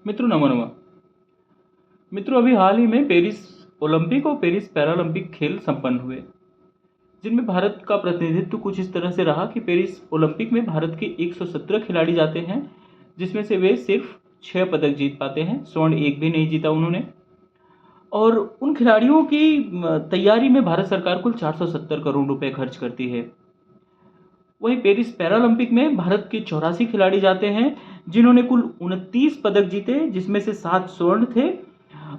मित्रों नमो नमः। मित्रों अभी हाल ही में पेरिस ओलंपिक और पेरिस पैरालंपिक खेल संपन्न हुए, जिनमें भारत का प्रतिनिधित्व कुछ इस तरह से रहा कि पेरिस ओलंपिक में भारत के 117 खिलाड़ी जाते हैं, जिसमें से वे सिर्फ 6 पदक जीत पाते हैं। स्वर्ण एक भी नहीं जीता उन्होंने। और उन खिलाड़ियों की तैयारी में भारत सरकार कुल 470 करोड़ रुपए खर्च करती है। वहीं पेरिस पैरालंपिक में भारत के 84 खिलाड़ी जाते हैं, जिन्होंने कुल 29 पदक जीते, जिसमें से 7 स्वर्ण थे।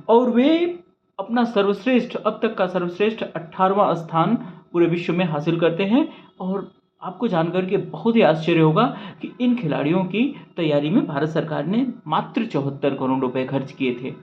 और वे अपना सर्वश्रेष्ठ, अब तक का सर्वश्रेष्ठ 18वां स्थान पूरे विश्व में हासिल करते हैं। और आपको जानकर के बहुत ही आश्चर्य होगा कि इन खिलाड़ियों की तैयारी में भारत सरकार ने मात्र 74 करोड़ रुपए खर्च किए थे।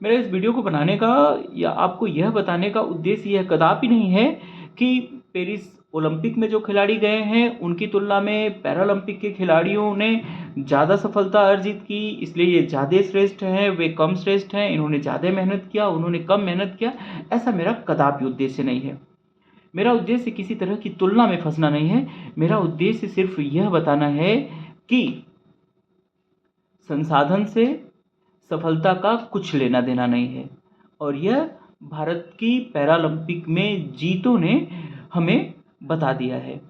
मेरा इस वीडियो को बनाने का या आपको यह बताने का उद्देश्य यह कदापि नहीं है कि पेरिस ओलंपिक में जो खिलाड़ी गए हैं उनकी तुलना में पैरालंपिक के खिलाड़ियों ने ज़्यादा सफलता अर्जित की, इसलिए ये ज़्यादा श्रेष्ठ हैं, वे कम श्रेष्ठ हैं, इन्होंने ज़्यादा मेहनत किया, उन्होंने कम मेहनत किया। ऐसा मेरा कदापि उद्देश्य नहीं है। मेरा उद्देश्य किसी तरह की तुलना में फंसना नहीं है। मेरा उद्देश्य सिर्फ यह बताना है कि संसाधन से सफलता का कुछ लेना देना नहीं है। और यह भारत की पैरालंपिक में जीतों ने हमें बता दिया है।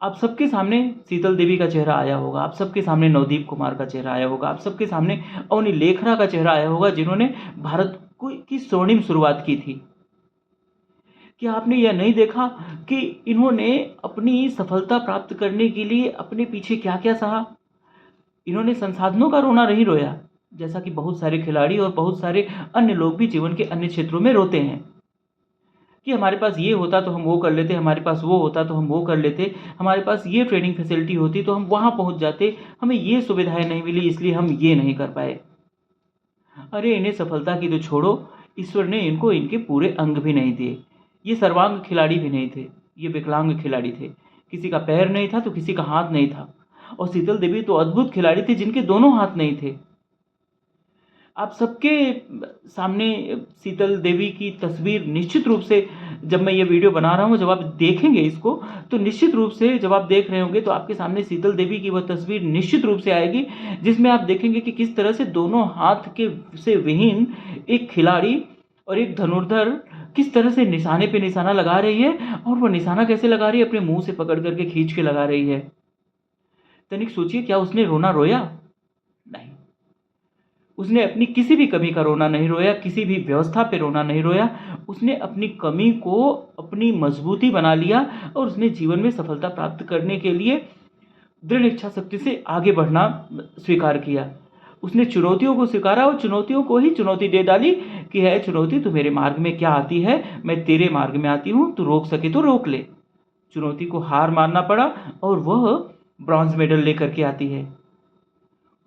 आप सबके सामने शीतल देवी का चेहरा आया होगा, आप सबके सामने नवदीप कुमार का चेहरा आया होगा, आप सबके सामने अवनी लेखरा का चेहरा आया होगा, जिन्होंने भारत की स्वर्णिम शुरुआत की थी। क्या आपने यह नहीं देखा कि इन्होंने अपनी सफलता प्राप्त करने के लिए अपने पीछे क्या क्या सहा? इन्होंने संसाधनों का रोना नहीं रोया, जैसा कि बहुत सारे खिलाड़ी और बहुत सारे अन्य लोग भी जीवन के अन्य क्षेत्रों में रोते हैं कि हमारे पास ये होता तो हम वो कर लेते, हमारे पास वो होता तो हम वो कर लेते, हमारे पास ये ट्रेनिंग फैसिलिटी होती तो हम वहाँ पहुँच जाते, हमें ये सुविधाएं नहीं मिली इसलिए हम ये नहीं कर पाए। अरे इन्हें सफलता की तो छोड़ो, ईश्वर ने इनको इनके पूरे अंग भी नहीं दिए। ये सर्वांग खिलाड़ी भी नहीं थे, ये विकलांग खिलाड़ी थे। किसी का पैर नहीं था तो किसी का हाथ नहीं था। और शीतल देवी तो अद्भुत खिलाड़ी थी, जिनके दोनों हाथ नहीं थे। आप सबके सामने शीतल देवी की तस्वीर निश्चित रूप से, जब मैं ये वीडियो बना रहा हूँ, जब आप देखेंगे इसको तो निश्चित रूप से जब आप देख रहे होंगे तो आपके सामने शीतल देवी की वह तस्वीर निश्चित रूप से आएगी, जिसमें आप देखेंगे कि किस तरह से दोनों हाथ के से विहीन एक खिलाड़ी और एक धनुर्धर किस तरह से निशाने पे निशाना लगा रही है। और वह निशाना कैसे लगा रही है? अपने मुंह से पकड़ करके खींच के लगा रही है। तनिक सोचिए, क्या उसने रोना रोया? नहीं, उसने अपनी किसी भी कमी का रोना नहीं रोया, किसी भी व्यवस्था पे रोना नहीं रोया। उसने अपनी कमी को अपनी मजबूती बना लिया और उसने जीवन में सफलता प्राप्त करने के लिए दृढ़ इच्छा शक्ति से आगे बढ़ना स्वीकार किया। उसने चुनौतियों को स्वीकारा और चुनौतियों को ही चुनौती दे डाली कि है चुनौती, तू मेरे मार्ग में क्या आती है, मैं तेरे मार्ग में आती हूँ, तू रोक सके तो रोक ले। चुनौती को हार मानना पड़ा और वह ब्रॉन्ज मेडल लेकर के आती है।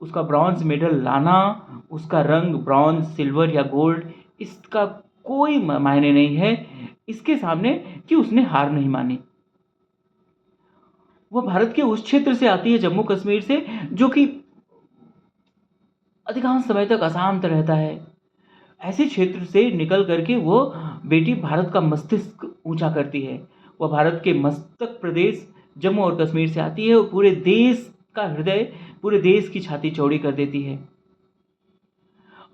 उसका ब्रॉन्ज मेडल लाना, उसका रंग ब्रॉन्ज, सिल्वर या गोल्ड, इसका कोई मायने नहीं है इसके सामने कि उसने हार नहीं मानी। वह भारत के उस क्षेत्र से आती है, जम्मू कश्मीर से, जो कि अधिकांश समय तक अशांत रहता है। ऐसे क्षेत्र से निकल करके वो बेटी भारत का मस्तिष्क ऊंचा करती है। वह भारत के मस्तक प्रदेश जम्मू और कश्मीर से आती है और पूरे देश का हृदय, पूरे देश की छाती चौड़ी कर देती है।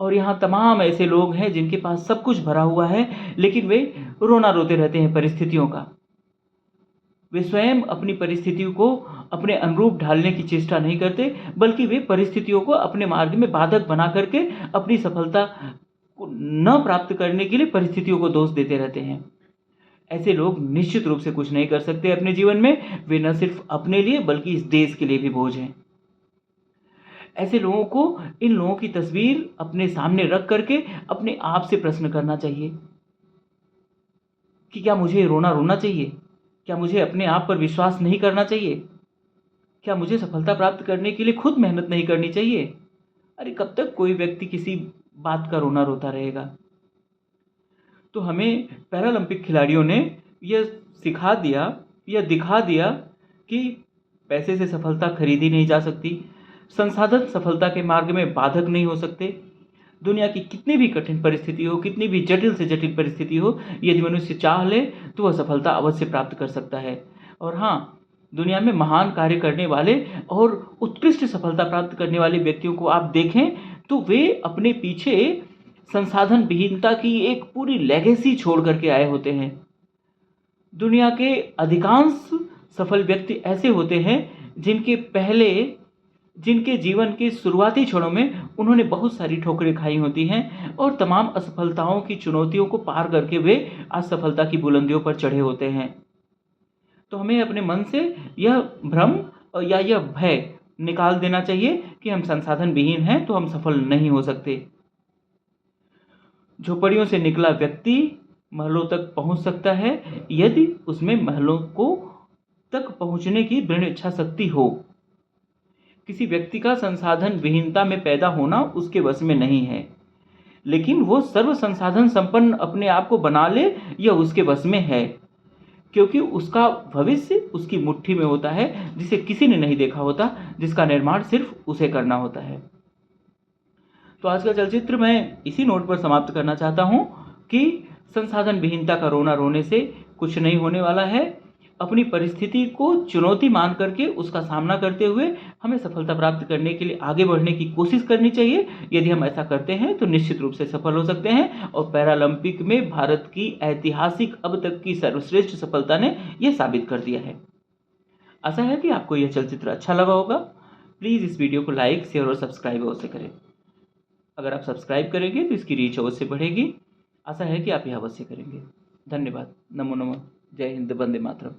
और यहाँ तमाम ऐसे लोग हैं जिनके पास सब कुछ भरा हुआ है, लेकिन वे रोना रोते रहते हैं परिस्थितियों का। वे स्वयं अपनी परिस्थितियों को अपने अनुरूप ढालने की चेष्टा नहीं करते, बल्कि वे परिस्थितियों को अपने मार्ग में बाधक बना करके अपनी सफलता को न प्राप्त करने के लिए परिस्थितियों को दोष देते रहते हैं। ऐसे लोग निश्चित रूप से कुछ नहीं कर सकते अपने जीवन में। वे न सिर्फ अपने लिए बल्कि इस देश के लिए भी बोझ हैं। ऐसे लोगों को इन लोगों की तस्वीर अपने सामने रख करके अपने आप से प्रश्न करना चाहिए कि क्या मुझे रोना रोना चाहिए? क्या मुझे अपने आप पर विश्वास नहीं करना चाहिए? क्या मुझे सफलता प्राप्त करने के लिए खुद मेहनत नहीं करनी चाहिए? अरे कब तक कोई व्यक्ति किसी बात का रोना रोता रहेगा? तो हमें पैरालंपिक खिलाड़ियों ने यह सिखा दिया, यह दिखा दिया कि पैसे से सफलता खरीदी नहीं जा सकती, संसाधन सफलता के मार्ग में बाधक नहीं हो सकते। दुनिया की कितनी भी कठिन परिस्थिति हो, कितनी भी जटिल से जटिल परिस्थिति हो, यदि मनुष्य चाह ले तो वह सफलता अवश्य प्राप्त कर सकता है। और हाँ, दुनिया में महान कार्य करने वाले और उत्कृष्ट सफलता प्राप्त करने वाले व्यक्तियों को आप देखें तो वे अपने पीछे संसाधन विहीनता की एक पूरी लेगेसी छोड़ करके आए होते हैं। दुनिया के अधिकांश सफल व्यक्ति ऐसे होते हैं जिनके जीवन के शुरुआती क्षणों में उन्होंने बहुत सारी ठोकरें खाई होती हैं और तमाम असफलताओं की चुनौतियों को पार करके वे आज सफलता की बुलंदियों पर चढ़े होते हैं। तो हमें अपने मन से यह भ्रम या यह भय निकाल देना चाहिए कि हम संसाधन विहीन हैं तो हम सफल नहीं हो सकते। झोपड़ियों से निकला व्यक्ति महलों तक पहुंच सकता है यदि उसमें महलों को तक पहुंचने की दृढ़ इच्छा शक्ति हो। किसी व्यक्ति का संसाधन विहीनता में पैदा होना उसके वश में नहीं है, लेकिन वो सर्व संसाधन संपन्न अपने आप को बना ले यह उसके वश में है, क्योंकि उसका भविष्य उसकी मुट्ठी में होता है, जिसे किसी ने नहीं देखा होता, जिसका निर्माण सिर्फ उसे करना होता है। तो आज का चलचित्र मैं इसी नोट पर समाप्त करना चाहता हूँ कि संसाधन विहीनता का रोना रोने से कुछ नहीं होने वाला है। अपनी परिस्थिति को चुनौती मान करके उसका सामना करते हुए हमें सफलता प्राप्त करने के लिए आगे बढ़ने की कोशिश करनी चाहिए। यदि हम ऐसा करते हैं तो निश्चित रूप से सफल हो सकते हैं और पैरालंपिक में भारत की ऐतिहासिक अब तक की सर्वश्रेष्ठ सफलता ने यह साबित कर दिया है। आशा है कि आपको यह चलचित्र अच्छा लगा होगा। प्लीज़ इस वीडियो को लाइक, शेयर और सब्सक्राइब अवश्य करें। अगर आप सब्सक्राइब करेंगे तो इसकी रीच अवश्य बढ़ेगी। आशा है कि आप यह अवश्य करेंगे। धन्यवाद। नमो नमः। जय हिंद। वंदे मातरम।